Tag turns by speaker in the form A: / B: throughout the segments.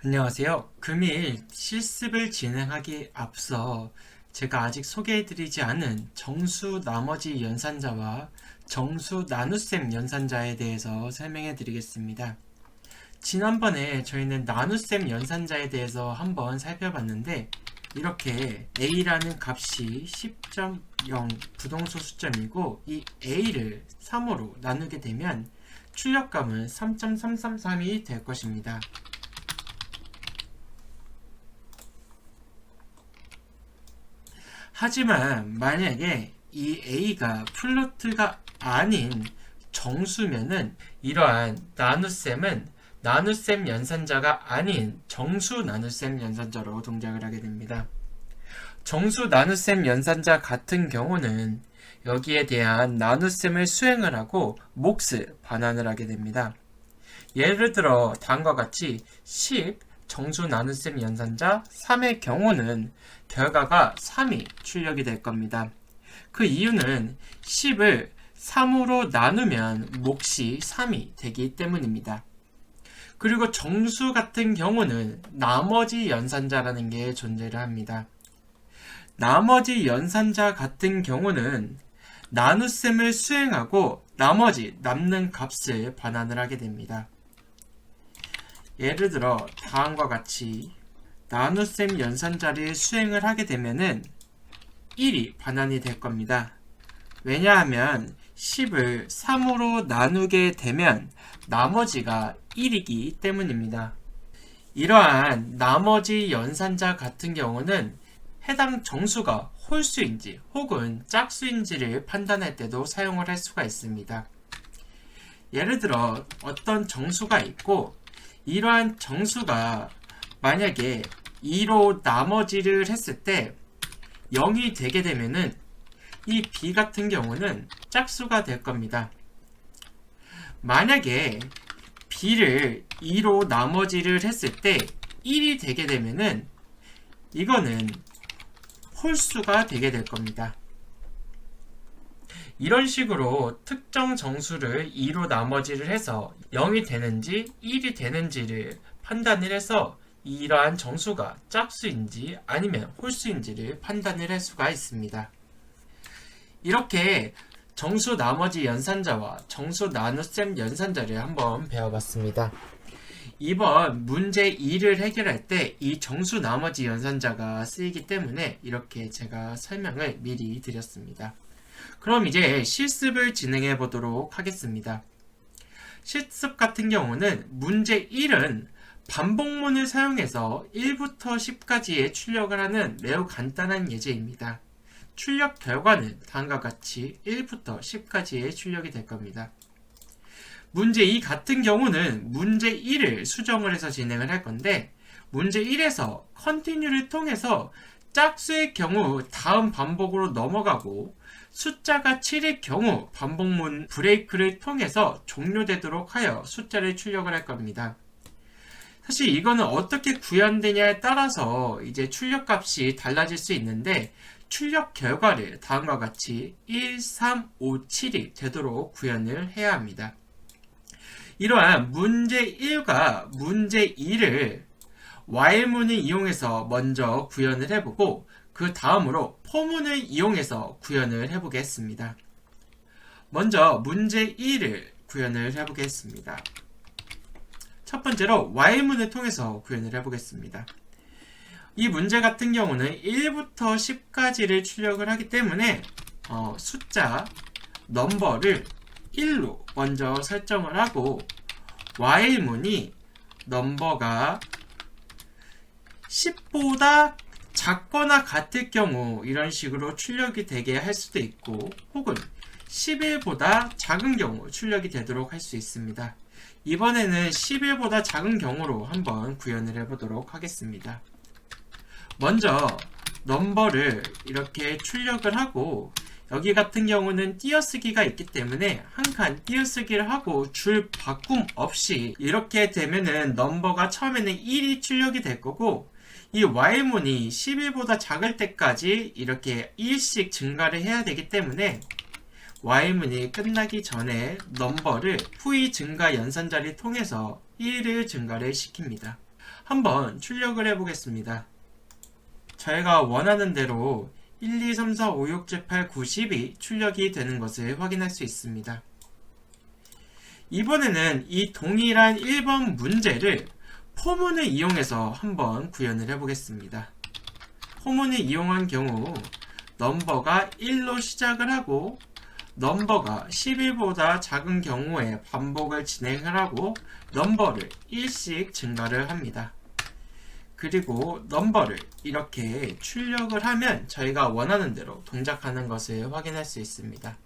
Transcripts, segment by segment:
A: 안녕하세요. 금일 실습을 진행하기에 앞서 제가 아직 소개해드리지 않은 정수 나머지 연산자와 정수 나눗셈 연산자에 대해서 설명해드리겠습니다. 지난번에 저희는 나눗셈 연산자에 대해서 한번 살펴봤는데 이렇게 a라는 값이 10.0 부동소 수점이고 이 a를 3으로 나누게 되면 출력감은 3.333이 될 것입니다. 하지만 만약에 이 a가 플로트가 아닌 정수면은 이러한 나눗셈은 나눗셈 연산자가 아닌 정수 나눗셈 연산자로 동작을 하게 됩니다. 정수 나눗셈 연산자 같은 경우는 여기에 대한 나눗셈을 수행을 하고 몫을 반환을 하게 됩니다. 예를 들어 다음과 같이 10 정수 나눗셈 연산자 3의 경우는 결과가 3이 출력이 될 겁니다. 그 이유는 10을 3으로 나누면 몫이 3이 되기 때문입니다. 그리고 정수 같은 경우는 나머지 연산자라는 게 존재를 합니다. 나머지 연산자 같은 경우는 나눗셈을 수행하고 나머지 남는 값을 반환을 하게 됩니다. 예를 들어 다음과 같이 나눗셈 연산자를 수행을 하게 되면은 1이 반환이 될 겁니다. 왜냐하면 10을 3으로 나누게 되면 나머지가 1이기 때문입니다. 이러한 나머지 연산자 같은 경우는 해당 정수가 홀수인지 혹은 짝수인지를 판단할 때도 사용을 할 수가 있습니다. 예를 들어 어떤 정수가 있고 이러한 정수가 만약에 2로 나머지를 했을 때 0이 되게 되면은 이 b 같은 경우는 짝수가 될 겁니다. 만약에 b를 2로 나머지를 했을 때 1이 되게 되면은 이거는 홀수가 되게 될 겁니다. 이런 식으로 특정 정수를 2로 나머지를 해서 0이 되는지 1이 되는지를 판단을 해서 이러한 정수가 짝수인지 아니면 홀수인지를 판단을 할 수가 있습니다. 이렇게 정수 나머지 연산자와 정수 나눗셈 연산자를 한번 배워봤습니다. 이번 문제 2를 해결할 때 이 정수 나머지 연산자가 쓰이기 때문에 이렇게 제가 설명을 미리 드렸습니다. 그럼 이제 실습을 진행해 보도록 하겠습니다. 실습 같은 경우는 문제 1은 반복문을 사용해서 1부터 10까지의 출력을 하는 매우 간단한 예제입니다. 출력 결과는 다음과 같이 1부터 10까지의 출력이 될 겁니다. 문제 2 같은 경우는 문제 1을 수정을 해서 진행을 할 건데 문제 1에서 컨티뉴를 통해서 짝수의 경우 다음 반복으로 넘어가고 숫자가 7의 경우 반복문 브레이크를 통해서 종료되도록 하여 숫자를 출력을 할 겁니다. 사실 이거는 어떻게 구현되냐에 따라서 이제 출력값이 달라질 수 있는데 출력 결과를 다음과 같이 1, 3, 5, 7이 되도록 구현을 해야 합니다. 이러한 문제 1과 문제 2를 while문을 이용해서 먼저 구현을 해보고 그 다음으로 for문을 이용해서 구현을 해보겠습니다. 먼저 문제 1을 구현을 해보겠습니다. 첫 번째로 while문을 통해서 구현을 해보겠습니다. 이 문제 같은 경우는 1부터 10까지를 출력을 하기 때문에 숫자 넘버를 1로 먼저 설정을 하고 while문이 넘버가 10보다 작거나 같을 경우 이런 식으로 출력이 되게 할 수도 있고 혹은 11보다 작은 경우 출력이 되도록 할 수 있습니다. 이번에는 11보다 작은 경우로 한번 구현을 해보도록 하겠습니다. 먼저 넘버를 이렇게 출력을 하고 여기 같은 경우는 띄어쓰기가 있기 때문에 한 칸 띄어쓰기를 하고 줄 바꿈 없이 이렇게 되면은 넘버가 처음에는 1이 출력이 될 거고 이 while문이 11보다 작을 때까지 이렇게 1씩 증가를 해야 되기 때문에 while문이 끝나기 전에 넘버를 후위 증가 연산자를 통해서 1을 증가를 시킵니다. 한번 출력을 해보겠습니다. 저희가 원하는 대로 1, 2, 3, 4, 5, 6, 7, 8, 9, 10이 출력이 되는 것을 확인할 수 있습니다. 이번에는 이 동일한 1번 문제를 포문을 이용해서 한번 구현을 해보겠습니다. 포문을 이용한 경우 넘버가 1로 시작을 하고 넘버가 11보다 작은 경우에 반복을 진행을 하고 넘버를 1씩 증가를 합니다. 그리고 넘버를 이렇게 출력을 하면 저희가 원하는 대로 동작하는 것을 확인할 수 있습니다.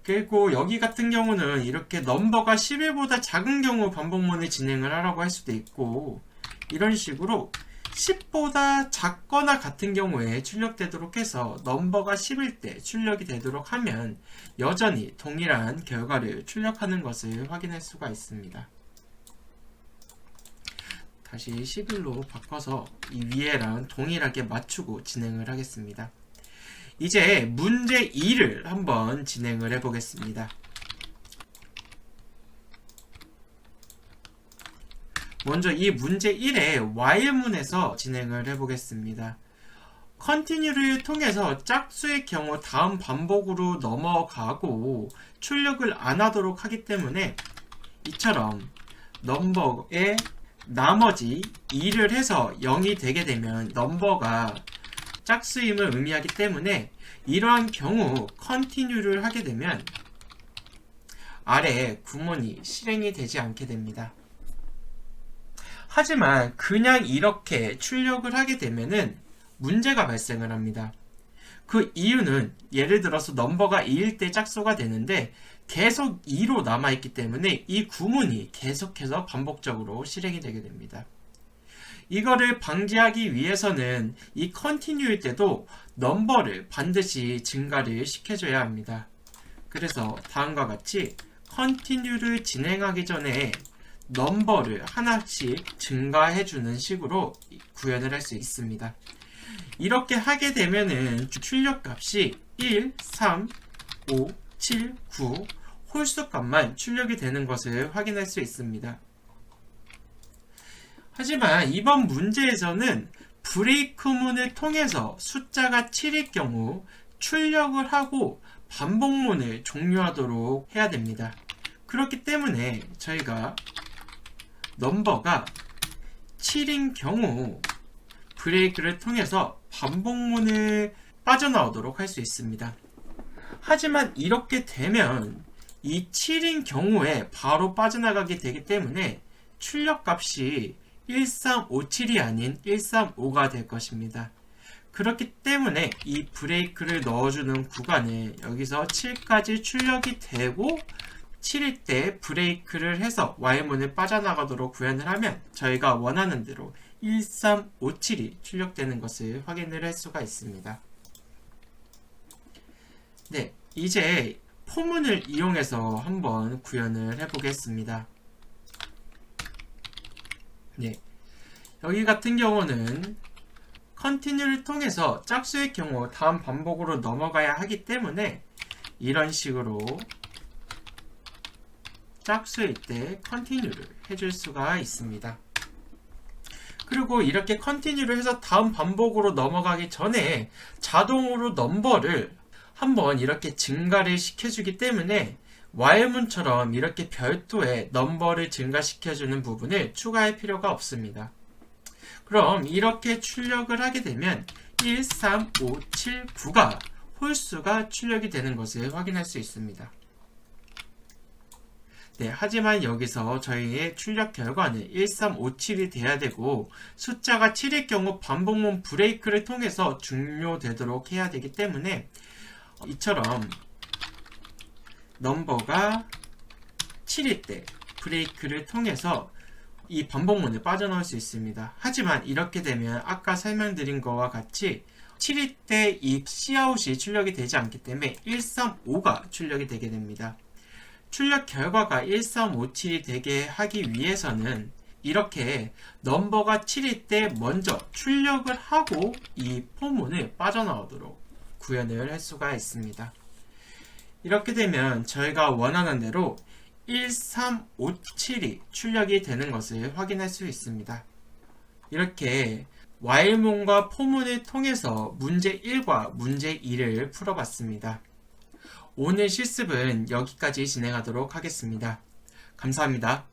A: 그리고 여기 같은 경우는 이렇게 넘버가 11보다 작은 경우 반복문을 진행을 하라고 할 수도 있고, 이런 식으로 10보다 작거나 같은 경우에 출력되도록 해서 넘버가 10일 때 출력이 되도록 하면 여전히 동일한 결과를 출력하는 것을 확인할 수가 있습니다. 다시 11로 바꿔서 이 위에랑 동일하게 맞추고 진행을 하겠습니다. 이제 문제 2를 한번 진행을 해보겠습니다. 먼저 이 문제 1의 while문에서 진행을 해보겠습니다. continue를 통해서 짝수의 경우 다음 반복으로 넘어가고 출력을 안 하도록 하기 때문에 이처럼 넘버의 나머지 2를 해서 0이 되게 되면 넘버가 짝수임을 의미하기 때문에 이러한 경우 continue를 하게 되면 아래 구문이 실행이 되지 않게 됩니다. 하지만 그냥 이렇게 출력을 하게 되면은 문제가 발생을 합니다. 그 이유는 예를 들어서 넘버가 2일 때 짝수가 되는데 계속 2로 남아있기 때문에 이 구문이 계속해서 반복적으로 실행이 되게 됩니다. 이거를 방지하기 위해서는 이 continue일 때도 넘버를 반드시 증가를 시켜줘야 합니다. 그래서 다음과 같이 continue를 진행하기 전에 넘버를 하나씩 증가해주는 식으로 구현을 할 수 있습니다. 이렇게 하게 되면은 출력값이 1, 3, 5, 7, 9 홀수값만 출력이 되는 것을 확인할 수 있습니다. 하지만 이번 문제에서는 브레이크문을 통해서 숫자가 7일 경우 출력을 하고 반복문을 종료하도록 해야 됩니다. 그렇기 때문에 저희가 넘버가 7인 경우 브레이크를 통해서 반복문을 빠져나오도록 할 수 있습니다. 하지만 이렇게 되면 이 7인 경우에 바로 빠져나가게 되기 때문에 출력값이 1357이 아닌 135가 될 것입니다. 그렇기 때문에 이 브레이크를 넣어주는 구간을 여기서 7까지 출력이 되고 7일 때 브레이크를 해서 while문을 빠져나가도록 구현을 하면 저희가 원하는 대로 1357이 출력되는 것을 확인을 할 수가 있습니다. 네, 이제 포문을 이용해서 한번 구현을 해보겠습니다. 네, 여기 같은 경우는 continue를 통해서 짝수의 경우 다음 반복으로 넘어가야 하기 때문에 이런 식으로 짝수일 때 continue를 해줄 수가 있습니다. 그리고 이렇게 continue를 해서 다음 반복으로 넘어가기 전에 자동으로 넘버를 한번 이렇게 증가를 시켜주기 때문에 while문처럼 이렇게 별도의 넘버를 증가시켜주는 부분을 추가할 필요가 없습니다. 그럼 이렇게 출력을 하게 되면 1, 3, 5, 7, 9가 홀수가 출력이 되는 것을 확인할 수 있습니다. 네, 하지만 여기서 저희의 출력 결과는 1357이 돼야 되고 숫자가 7일 경우 반복문 브레이크를 통해서 종료되도록 해야 되기 때문에 이처럼 넘버가 7일 때 브레이크를 통해서 이 반복문을 빠져나올 수 있습니다. 하지만 이렇게 되면 아까 설명드린 것과 같이 7일 때 이 Cout이 출력이 되지 않기 때문에 135가 출력이 되게 됩니다. 출력 결과가 1357이 되게 하기 위해서는 이렇게 넘버가 7일 때 먼저 출력을 하고 이 포문을 빠져나오도록 구현을 할 수가 있습니다. 이렇게 되면 저희가 원하는 대로 1357이 출력이 되는 것을 확인할 수 있습니다. 이렇게 while문과 for문을 통해서 문제 1과 문제 2를 풀어봤습니다. 오늘 실습은 여기까지 진행하도록 하겠습니다. 감사합니다.